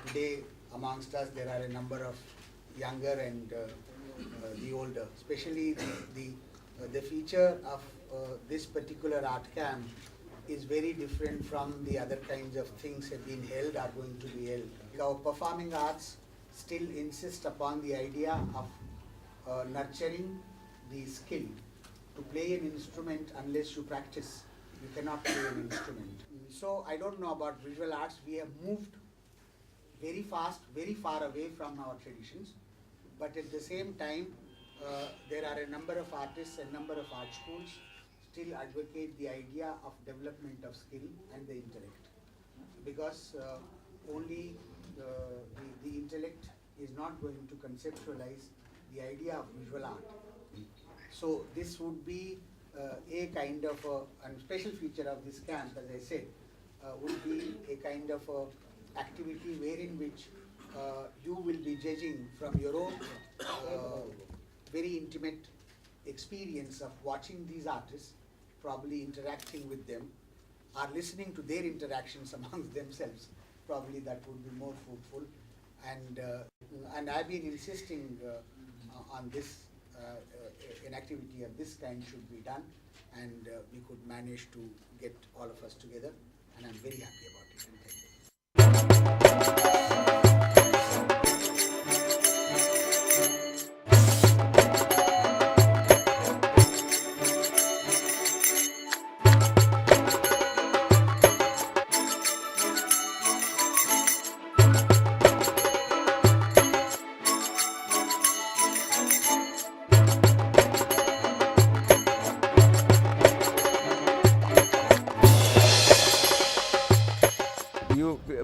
Today amongst us there are a number of younger and the older. Especially the feature of this particular art camp is very different from the other kinds of things have been held, are going to be held. Our performing arts still insist upon the idea of nurturing the skill. To play an instrument, unless you practice, you cannot play an instrument. So I don't know about visual arts. We have moved very fast, very far away from our traditions, but at the same time, there are a number of artists and number of art schools still advocate the idea of development of skill and the intellect, because only the intellect is not going to conceptualize the idea of visual art. So this would be a kind of a special feature of this camp, as I said, would be a kind of activity wherein which you will be judging from your own very intimate experience of watching these artists, probably interacting with them, or listening to their interactions amongst themselves. Probably that would be more fruitful. And I've been insisting on this, an activity of this kind should be done, and we could manage to get all of us together, and I'm very happy about it. And thank you.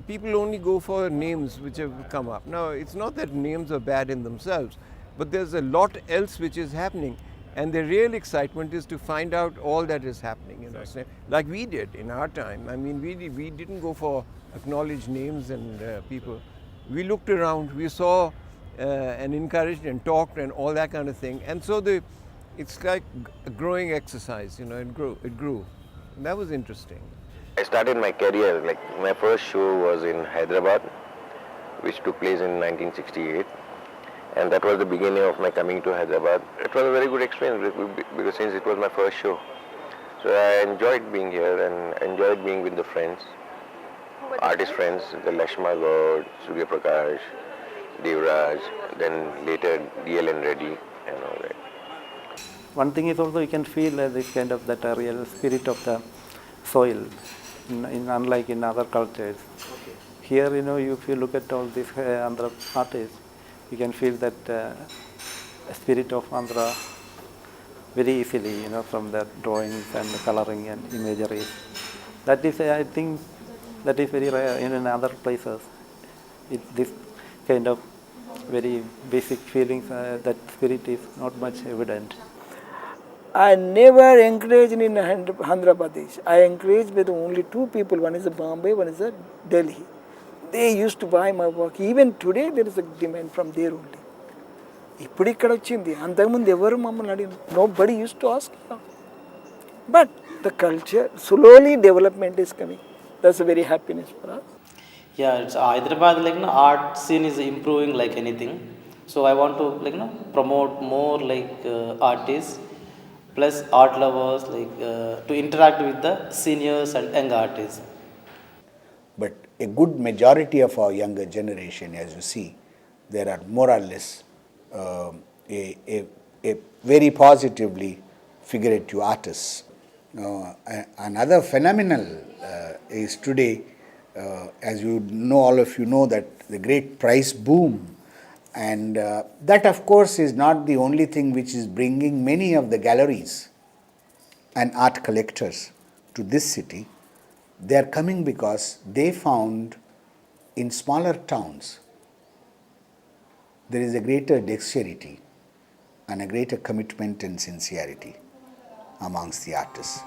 People only go for names which have come up. Now, it's not that names are bad in themselves, but there's a lot else which is happening, and the real excitement is to find out all that is happening. You know, like we did in our time. I mean, we didn't go for acknowledged names and people. We looked around, we saw and encouraged and talked and all that kind of thing. And so it's like a growing exercise. You know, it grew. And that was interesting. I started my career, like my first show was in Hyderabad, which took place in 1968, and that was the beginning of my coming to Hyderabad. It was a very good experience because since it was my first show. So I enjoyed being here and enjoyed being with the friends, artist friends, the Lashma God, Surya Prakash, Devraj, then later DLN Reddy and all that. One thing is also you can feel this kind of that real spirit of the soil. Unlike in other cultures. Okay. Here, you know, if you look at all these Andhra artists, you can feel that spirit of Andhra very easily, you know, from the drawings and the coloring and imagery. That is, I think, that is very rare in other places. This kind of very basic feelings, that spirit is not much evident. I never encouraged in Andhra Pradesh. I encouraged with only two people. One is Bombay, one is Delhi. They used to buy my work. Even today there is a demand from there only. ఇప్పుడు ఇక్కడ వచ్చింది, అంతకుముందు ఎవరు మమ్మల్ని అడిగిన, nobody use to ask. But the culture slowly development is coming. That's a very happiness for us. Yeah, it's Hyderabad, like, no, art scene is improving like anything. So I want to, like, no, promote more, like, artists plus art lovers, like, to interact with the seniors and young artists. But a good majority of our younger generation, as you see, there are more or less a very positively figurative artists. Another phenomenal is today, as you know, all of you know, that the great price boom, and that of course is not the only thing which is bringing many of the galleries and art collectors to this city. They are coming because they found in smaller towns there is a greater dexterity and a greater commitment and sincerity amongst the artists.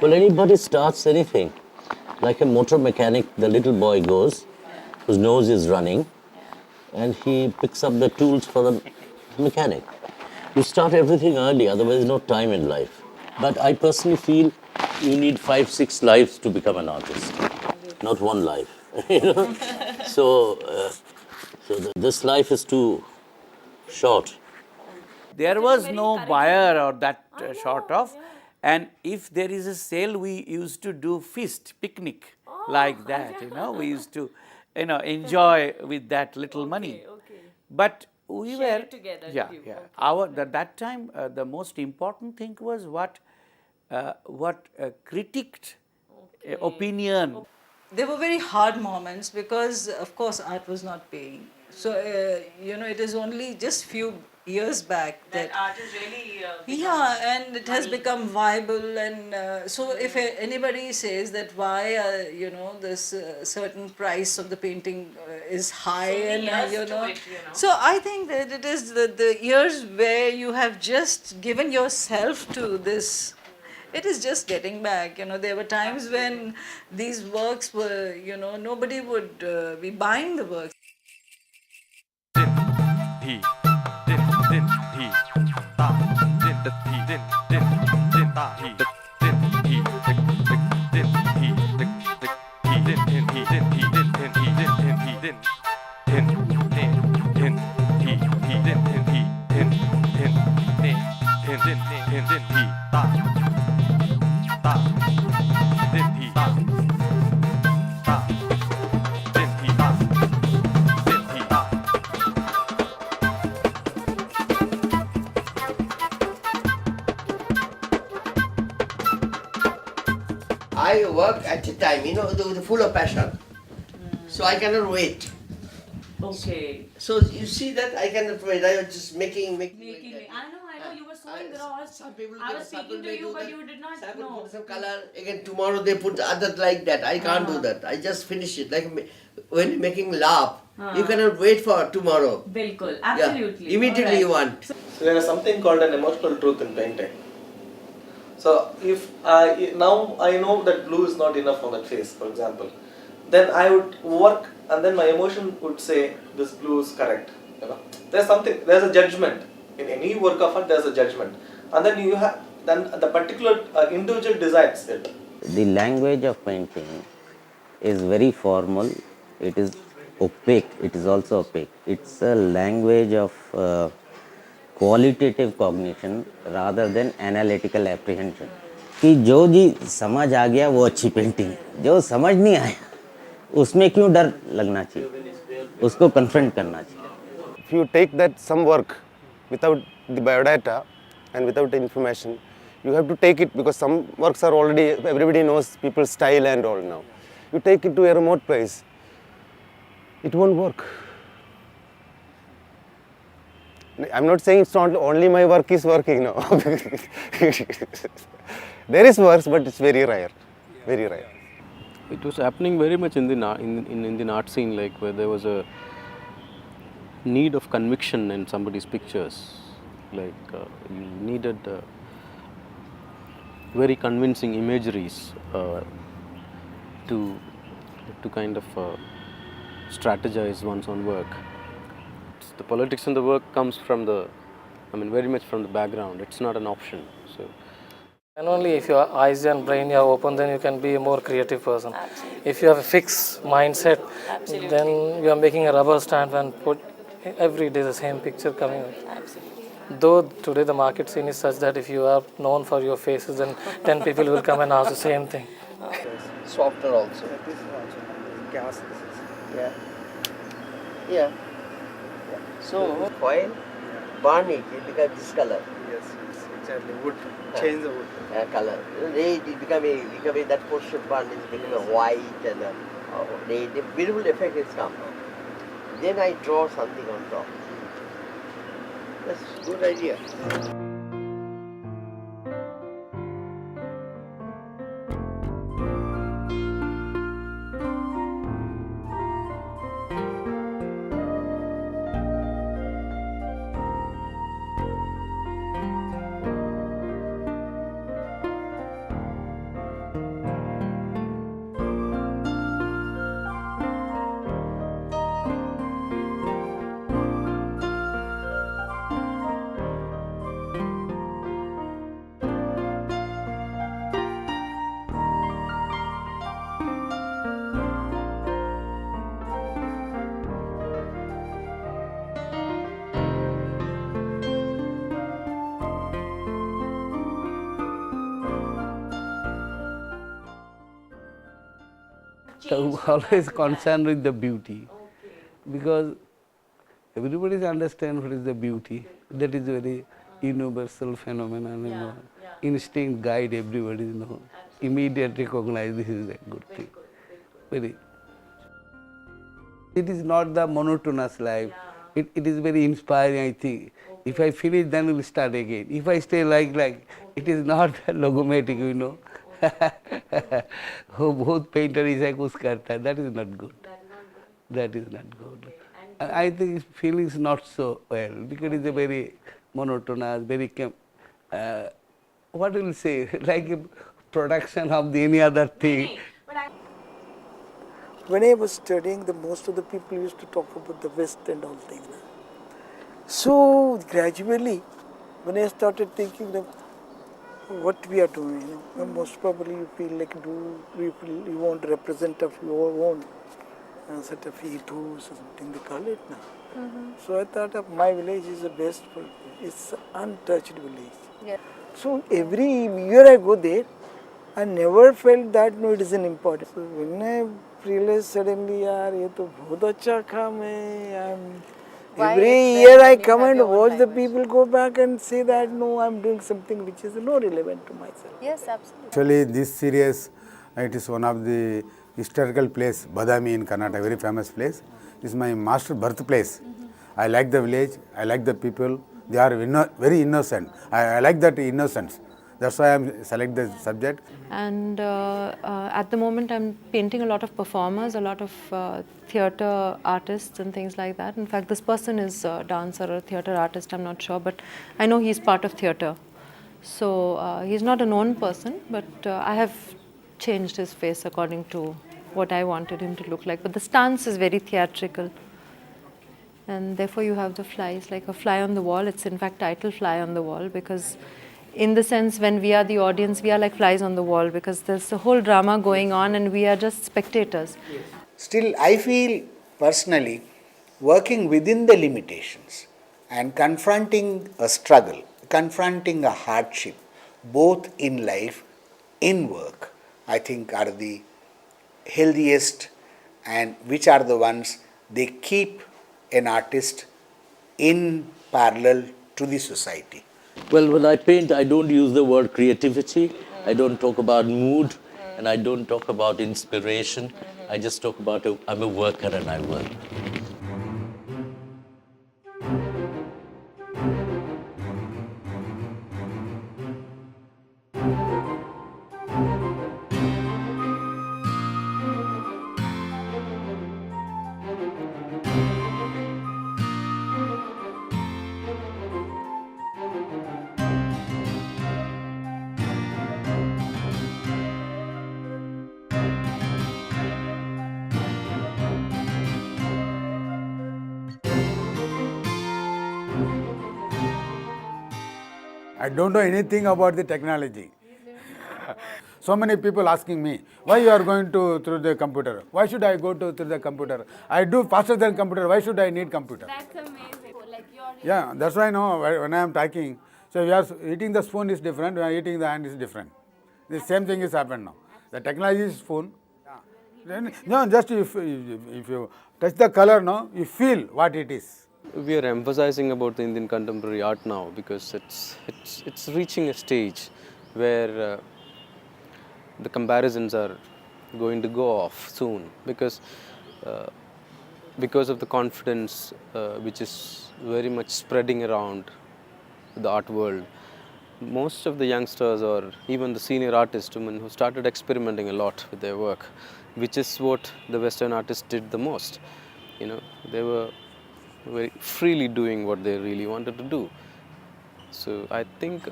Well, anybody starts anything. Like a motor mechanic, the little boy goes, whose nose is running, and he picks up the tools for the mechanic. You start everything early, otherwise there's no time in life. But I personally feel you need 5-6 lives to become an artist, not one life. You know? So this life is too short. There was no buyer or that sort of, and if there is a sale, we used to do feast, picnic, like that, you know, we used to, you know, enjoy with that little money. But we were together. that time the most important thing was what critiqued opinion. There were very hard moments because, of course, art was not paying. So, you know, it is only just few years back that art is really yeah, and it has become viable. And so if anybody says that why, you know, this certain price of the painting is high, and you know, so I think that it is the years where you have just given yourself to this. It is just getting back. You know, there were times when these works were, you know, nobody would be buying the works. I work at a time, you know, full of passion. So I cannot wait. Okay. So you see that I cannot wait. I was just making. I know, you were so engrossed. Some people I was speaking to you, but you did not some know. put some color. Again, tomorrow they put other like that. I can't do that. I just finish it. Like when you're making laugh, you cannot wait for tomorrow. Bilkul, Yeah. absolutely. Immediately you want. So there is something called an emotional truth in painting. So if now I know that blue is not enough on that face, for example, then I would work, and then my emotion would say this blue is correct. You know, there's a judgment in any work of art. There's a judgment, and then you have the particular individual decides it. The language of painting is very formal. It is opaque. It is also opaque. It's a language of qualitative cognition rather than analytical apprehension. कि जो जी समझ आ गया वो अच्छी painting है, जो समझ नहीं आया उसमें क्यों डर लगना चाहिए, उसको कन्फ्रंट करना चाहिए. If you take that some work without the biodata and without information, you have to take it because some works are already, everybody knows people's style and all now. You take it to a remote place, it won't work. I'm not saying it's not only my work is working, no. There is works, but it's very rare, very rare. It was happening very much in the Indian art scene, like where there was a need of conviction in somebody's pictures. Like you needed very convincing imageries to kind of strategize one's own work. The politics in the work comes from very much from the background. It's not an option. So. And only if your eyes and brain are open, then you can be a more creative person. Absolutely. If you have a fixed mindset, absolutely, then you are making a rubber stamp and put every day the same picture coming. Absolutely. Though today the market scene is such that if you are known for your faces, then 10 people will come and ask the same thing. Softer also. Yeah. Yeah. So foil, burn it becomes this color. Yes, exactly. Wood, change the wood. Color. It become that portion burn is become a white and the beautiful effect is come. Then I draw something on top. That's a good idea. So always concerned with the beauty, because everybody understands what is the beauty. That is a very universal phenomenon. Instinct guide everybody. Immediate recognize this is a good thing. Very. It is not the monotonous life. It is very inspiring, I think. If I finish, then we will start again. If I stay like it is not logomatic, both painter is like uskarta. That is not good. That is not good. I think feelings not so well, because it is a very monotonous, very what will you say, like a production of any other thing. When I was studying, most of the people used to talk about the West and all things. So gradually, when I started thinking that what we are doing, most probably you feel like you want represent of your own set of ethos or something, they call it now. So I thought of my village is the best, it's untouched village. Yeah. So every year I go there, I never felt that it isn't important. So when I realized suddenly, ये तो बहुत अच्छा काम है. Every year I come and watch the people go back and say that no, I'm doing something which is not relevant to myself. Yes, absolutely. Actually, this series, it is one of the historical place, Badami in Karnataka, very famous place. This is my master birthplace. I like the village, I like the people. They are very innocent. I like that innocence. That's why I select the subject. And at the moment I'm painting a lot of performers, a lot of theatre artists and things like that. In fact, this person is a dancer or a theatre artist, I'm not sure, but I know he's part of theatre. So he's not a known person, but I have changed his face according to what I wanted him to look like. But the stance is very theatrical. And therefore you have the flies, like a fly on the wall. It's in fact titled Fly on the Wall, because in the sense when we are the audience, we are like flies on the wall, because there's a whole drama going on and we are just spectators. Still, I feel personally, working within the limitations and confronting a struggle, confronting a hardship, both in life, in work, I think are the healthiest, and which are the ones they keep an artist in parallel to the society. Well, when I paint, I don't use the word creativity. I don't talk about mood, and I don't talk about inspiration. I just talk about I'm a worker and I work. I don't know anything about the technology. So many people asking me, why you are going through the computer? Why should I go through the computer? I do faster than computer. Why should I need computer? That's amazing. Like you're Yeah, that's why I know when I am talking. So we are eating the spoon is different. When I eating the hand is different. The same thing is happened now. The technology is spoon. Then, no, just if you touch the color now, you feel what it is. We are emphasizing about the Indian contemporary art now because it's reaching a stage where the comparisons are going to go off soon because of the confidence which is very much spreading around the art world. Most of the youngsters or even the senior artists, women who started experimenting a lot with their work, which is what the Western artists did the most. You know, they were very freely doing what they really wanted to do. So I think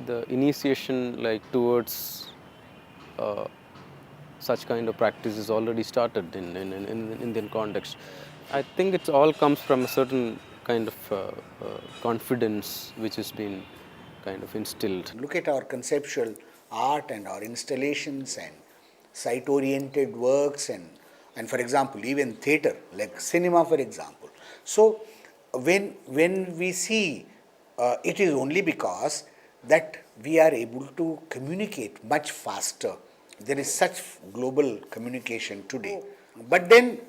the initiation towards such kind of practice is already started in Indian context. I think it all comes from a certain kind of confidence which has been kind of instilled. Look at our conceptual art and our installations and site-oriented works and for example, even theatre, like cinema for example. So when we see it is only because that we are able to communicate much faster. There is such global communication today. But then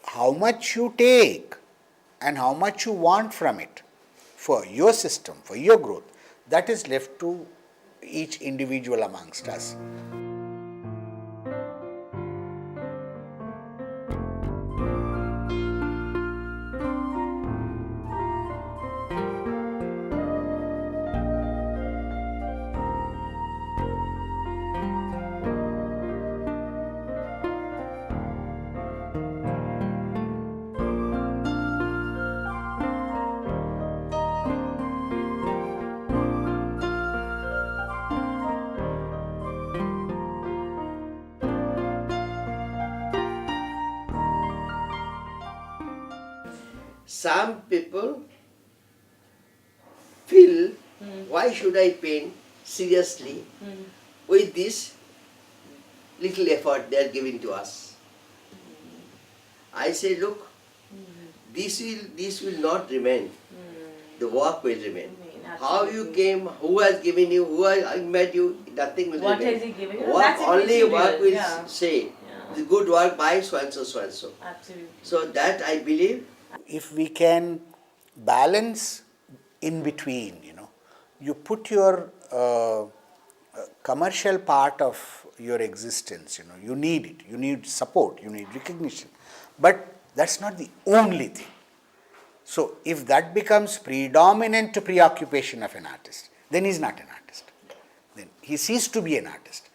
how much you take and how much you want from it for your system, for your growth, that is left to each individual amongst us. Some people feel, why should I paint seriously with this little effort they are giving to us? I say, look, this will not remain. The work will remain. How you came, who has given you, who has made you, nothing will What remain. has he given you? Work, That's it only material, work will yeah. say, the good work by so and so, so and so. Absolutely. So that I believe. If we can balance in between, you put your commercial part of your existence, you need it, you need support, you need recognition, but that's not the only thing. So if that becomes predominant preoccupation of an artist, then he's not an artist. Then he ceased to be an artist.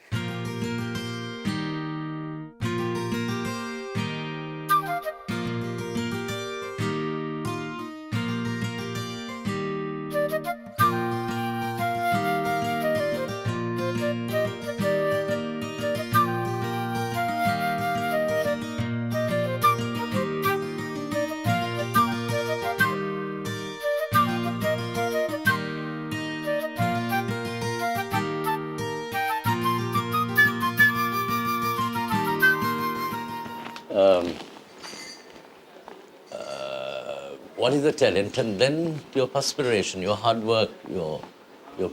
What is the talent, and then your perspiration, your hard work, your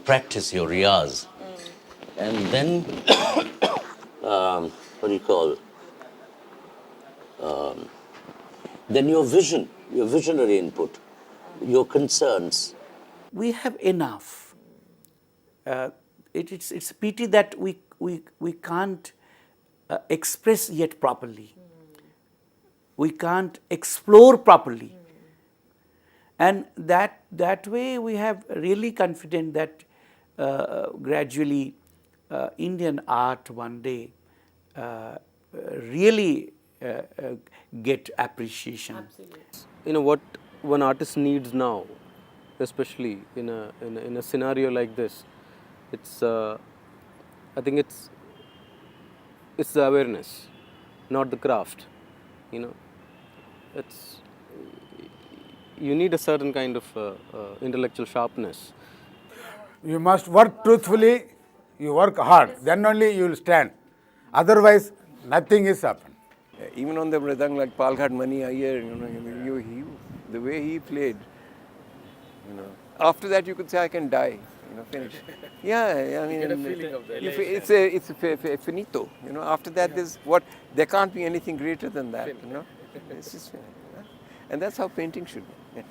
practice, your riyaz, and then what do you call? Then your vision, your visionary input, your concerns. We have enough. It's a pity that we can't express yet properly. We can't explore properly. And that way we have really confident that gradually Indian art one day really get appreciation. Absolutely. What one artist needs now, especially in a scenario like this, it's I think it's the awareness, not the craft. You need a certain kind of intellectual sharpness You must work truthfully, you work hard, then only you will stand. Otherwise, nothing is happened. Even on the mridang, like Palghat Mani Iyer, the way he played, after that you could say, I can die, finish. Yeah, I mean, get a feeling of that. it's finito. After that, there can't be anything greater than that. It's just, and that's how painting should be.